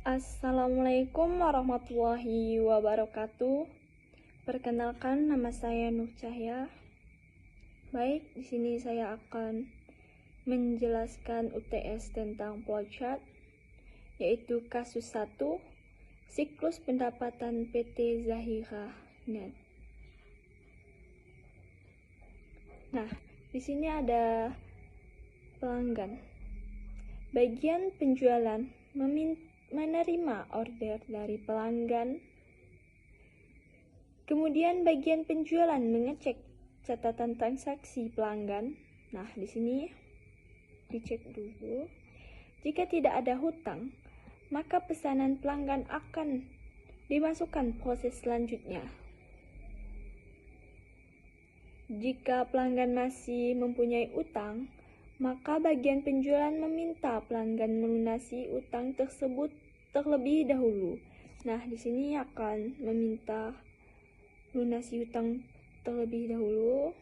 Assalamualaikum warahmatullahi wabarakatuh. Perkenalkan, nama saya Nur Cahya. Baik, di sini saya akan menjelaskan UTS tentang flowchart, yaitu kasus 1, siklus pendapatan PT Zahirah Net. Nah, di sini ada pelanggan. Bagian penjualan menerima order dari pelanggan. Kemudian bagian penjualan mengecek catatan transaksi pelanggan. Nah, di sini dicek dulu. Jika tidak ada hutang, maka pesanan pelanggan akan dimasukkan proses selanjutnya. Jika pelanggan masih mempunyai utang, maka bagian penjualan meminta pelanggan melunasi utang tersebut terlebih dahulu. Nah, di sini akan meminta lunasi utang terlebih dahulu.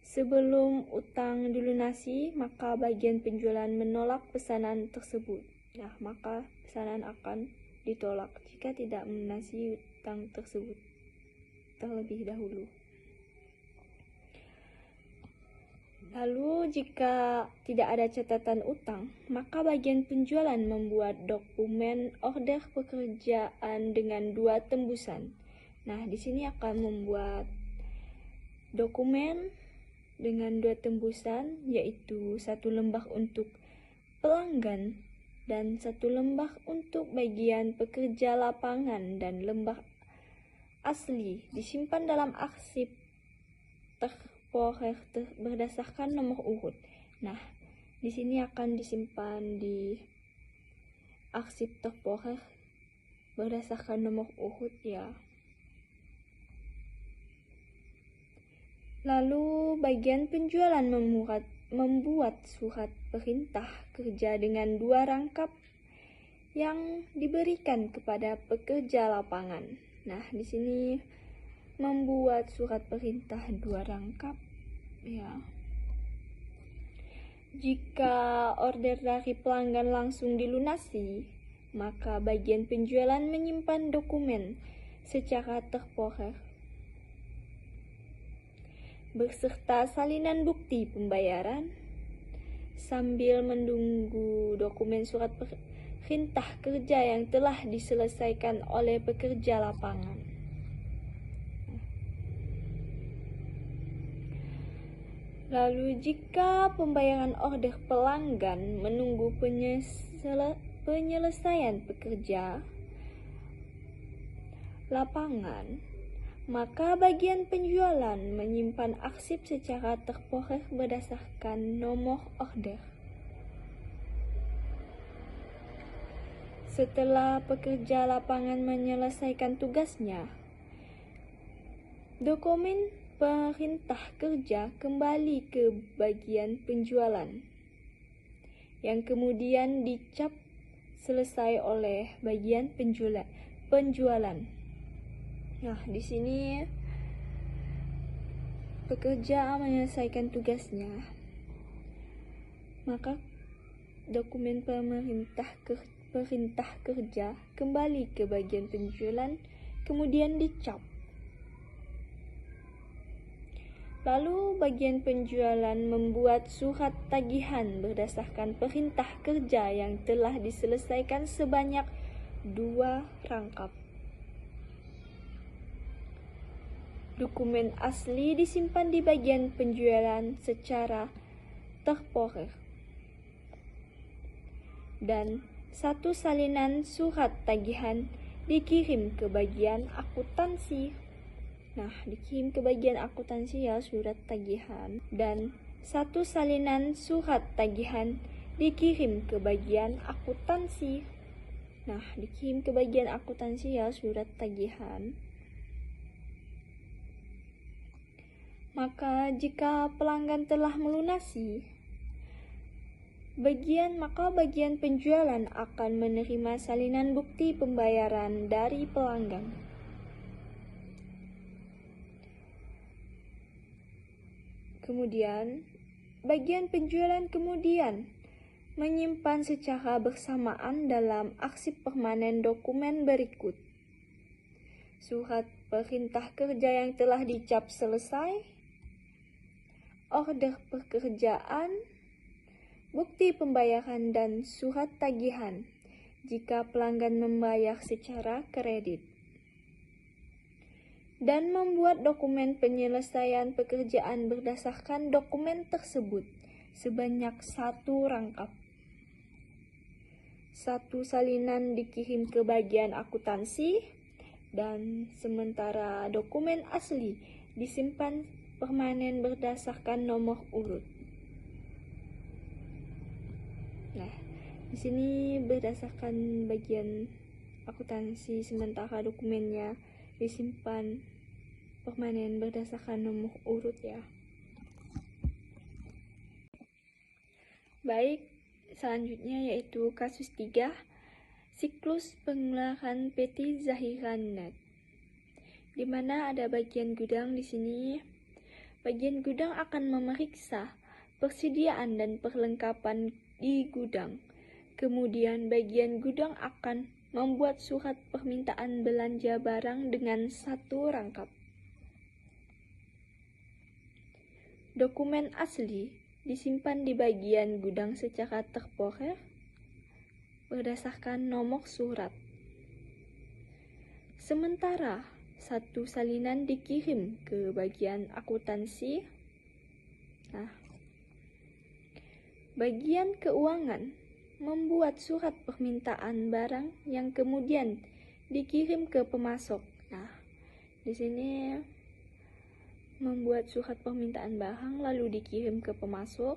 Sebelum utang dilunasi, maka bagian penjualan menolak pesanan tersebut. Nah, maka pesanan akan ditolak jika tidak melunasi utang tersebut terlebih dahulu. Lalu jika tidak ada catatan utang, maka bagian penjualan membuat dokumen order pekerjaan dengan 2 tembusan. Nah, di sini akan membuat dokumen dengan 2 tembusan, yaitu 1 lembah untuk pelanggan dan 1 lembah untuk bagian pekerja lapangan, dan lembah asli disimpan dalam arsip berdasarkan nomor urut. Nah, di sini akan disimpan di arsip terporer berdasarkan nomor urut ya. Lalu bagian penjualan membuat surat perintah kerja dengan 2 rangkap yang diberikan kepada pekerja lapangan. Nah, di sini membuat surat perintah 2 rangkap ya. Jika order dari pelanggan langsung dilunasi, maka bagian penjualan menyimpan dokumen secara terporer beserta salinan bukti pembayaran sambil menunggu dokumen surat perintah kerja yang telah diselesaikan oleh pekerja lapangan. Lalu jika pembayaran order pelanggan menunggu penyelesaian pekerja lapangan, maka bagian penjualan menyimpan arsip secara terporer berdasarkan nomor order. Setelah pekerja lapangan menyelesaikan tugasnya, dokumen perintah kerja kembali ke bagian penjualan, yang kemudian dicap selesai oleh bagian penjualan. Nah, di sini pekerja menyelesaikan tugasnya, maka dokumen perintah kerja kembali ke bagian penjualan, kemudian dicap. Lalu bagian penjualan membuat surat tagihan berdasarkan perintah kerja yang telah diselesaikan sebanyak 2 rangkap. Dokumen asli disimpan di bagian penjualan secara terporer. Dan 1 salinan surat tagihan dikirim ke bagian akuntansi. Nah, dikirim ke bagian akuntansi ya surat tagihan, dan 1 salinan surat tagihan dikirim ke bagian akuntansi. Nah, dikirim ke bagian akuntansi ya surat tagihan. Maka jika pelanggan telah melunasi, maka bagian penjualan akan menerima salinan bukti pembayaran dari pelanggan. Kemudian, bagian penjualan menyimpan secara bersamaan dalam arsip permanen dokumen berikut: surat perintah kerja yang telah dicap selesai, order pekerjaan, bukti pembayaran, dan surat tagihan jika pelanggan membayar secara kredit. Dan membuat dokumen penyelesaian pekerjaan berdasarkan dokumen tersebut sebanyak 1 rangkap. 1 salinan dikirim ke bagian akuntansi, dan sementara dokumen asli disimpan permanen berdasarkan nomor urut. Nah, di sini berdasarkan bagian akuntansi, sementara dokumennya disimpan permanen berdasarkan nomor urut ya. Baik, selanjutnya yaitu kasus 3, siklus pengeluaran PT Zahiran Net, di mana ada bagian gudang di sini. Bagian gudang akan memeriksa persediaan dan perlengkapan di gudang. Kemudian bagian gudang akan membuat surat permintaan belanja barang dengan 1 rangkap. Dokumen asli disimpan di bagian gudang secara terporer berdasarkan nomor surat. Sementara 1 salinan dikirim ke bagian akuntansi. Nah, bagian keuangan membuat surat permintaan barang yang kemudian dikirim ke pemasok. Nah, di sini membuat surat permintaan barang lalu dikirim ke pemasok.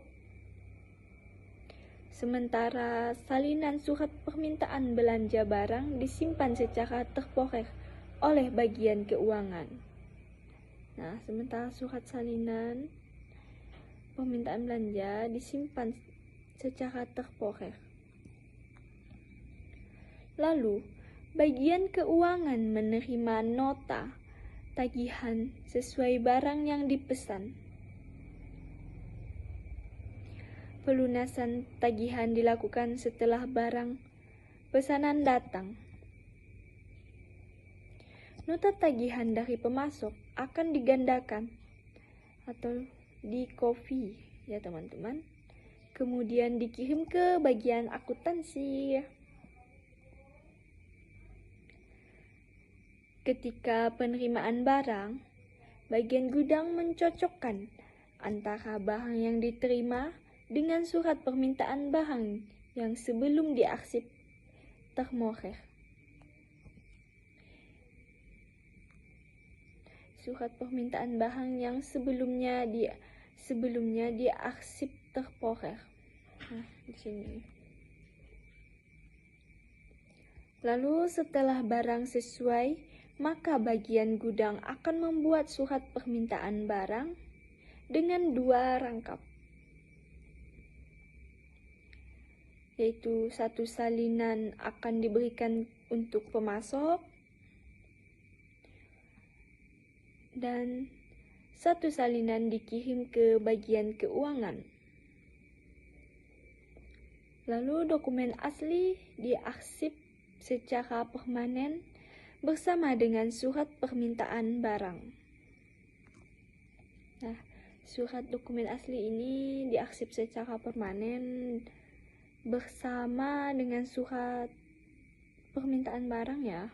Sementara salinan surat permintaan belanja barang disimpan secara terporer oleh bagian keuangan. Nah, sementara surat salinan permintaan belanja disimpan secara terporer. Lalu, bagian keuangan menerima nota tagihan sesuai barang yang dipesan. Pelunasan tagihan dilakukan setelah barang pesanan datang. Nota tagihan dari pemasok akan digandakan atau di-copy ya teman-teman. Kemudian dikirim ke bagian akuntansi. Ketika penerimaan barang, bagian gudang mencocokkan antara barang yang diterima dengan surat permintaan barang yang sebelum diarsip terporer. Surat permintaan barang yang sebelumnya diarsip terporer. Nah, di sini. Lalu setelah barang sesuai, maka bagian gudang akan membuat surat permintaan barang dengan 2 rangkap, yaitu 1 salinan akan diberikan untuk pemasok dan 1 salinan dikirim ke bagian keuangan. Lalu dokumen asli diarsip secara permanen bersama dengan surat permintaan barang. Nah, surat dokumen asli ini diarsip secara permanen bersama dengan surat permintaan barang ya.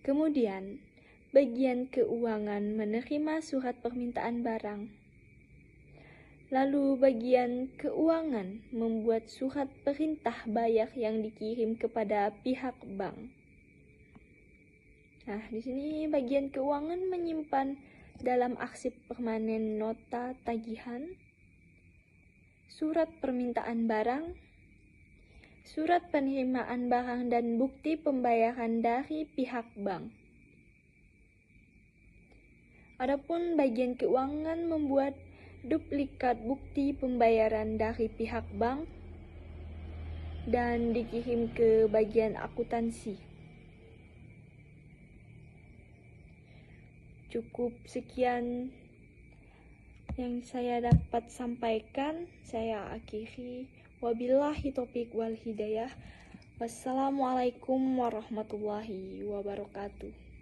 Kemudian, bagian keuangan menerima surat permintaan barang. Lalu bagian keuangan membuat surat perintah bayar yang dikirim kepada pihak bank. Nah, di sini bagian keuangan menyimpan dalam arsip permanen nota tagihan, surat permintaan barang, surat penerimaan barang, dan bukti pembayaran dari pihak bank. Adapun bagian keuangan membuat duplikat bukti pembayaran dari pihak bank dan dikirim ke bagian akuntansi. Cukup sekian yang saya dapat sampaikan. Saya akhiri. Wabillahi taufiq wal hidayah. Wassalamualaikum warahmatullahi wabarakatuh.